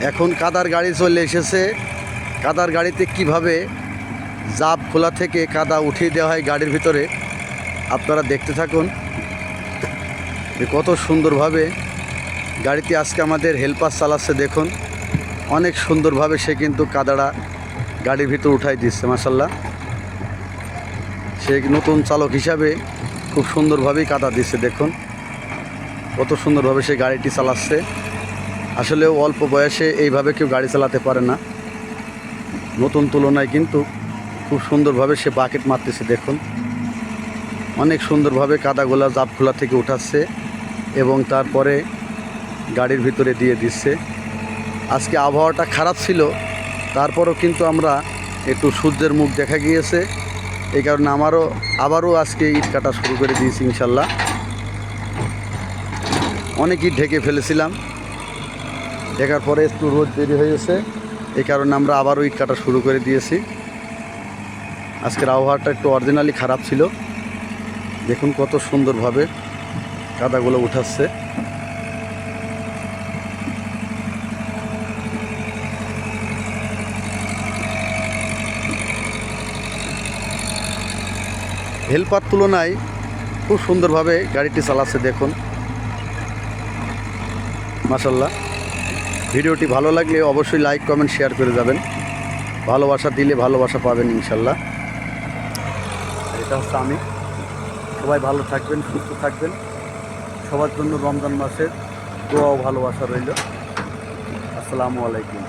এখন কাদার গাড়ি চলে এসেছে। কাদার গাড়িতে কিভাবে জাপ খোলা থেকে কাদা উঠিয়ে দেওয়া হয় গাড়ির ভিতরে, আপনারা দেখতে থাকুন। কত সুন্দরভাবে গাড়িতে আজকে আমাদের হেল্পার চালাচ্ছে, দেখুন অনেক সুন্দরভাবে সে কিন্তু কাদাটা গাড়ির ভিতর উঠাই দিচ্ছে। মাশাল্লাহ, সে নতুন চালক হিসাবে খুব সুন্দরভাবেই কাদা দিচ্ছে। দেখুন কত সুন্দরভাবে সে গাড়িটি চালাচ্ছে। আসলেও অল্প বয়সে এইভাবে কেউ গাড়ি চালাতে পারে না। নতুন তুলনায় কিন্তু খুব সুন্দরভাবে সে বাকেট মারতেছে। দেখুন অনেক সুন্দরভাবে কাদাগুলা জাপ খোলা থেকে উঠাচ্ছে এবং তারপরে গাড়ির ভিতরে দিয়ে দিচ্ছে। আজকে আবহাওয়াটা খারাপ ছিল, তারপরও কিন্তু আমরা একটু সূর্যের মুখ দেখা গিয়েছে, এই কারণে আবারও আজকে ইট কাটা শুরু করে দিয়েছি। ইনশাল্লাহ অনেক ইট ঢেকে ফেলেছিলাম, ঢেকার পরে একটু রোদ দেরি হয়েছে, এই কারণে আমরা আবারও ইট কাটা শুরু করে দিয়েছি। আজকের আবহাওয়াটা একটু অরিজিনালি খারাপ ছিল। দেখুন কত সুন্দরভাবে কাদাগুলো উঠাচ্ছে। হেল্পার তুলনায় খুব সুন্দরভাবে গাড়িটি চালাচ্ছে। দেখুন মাশাল্লাহ। ভিডিওটি ভালো লাগলে অবশ্যই লাইক কমেন্ট শেয়ার করে যাবেন। ভালোবাসা দিলে ভালোবাসা পাবেন ইনশাল্লাহ। এটা হচ্ছে আমি। সবাই ভালো থাকবেন, সুস্থ থাকবেন। সবার জন্য রমজান মাসের দোয়া ও ভালোবাসা রইল। আসসালামু আলাইকুম।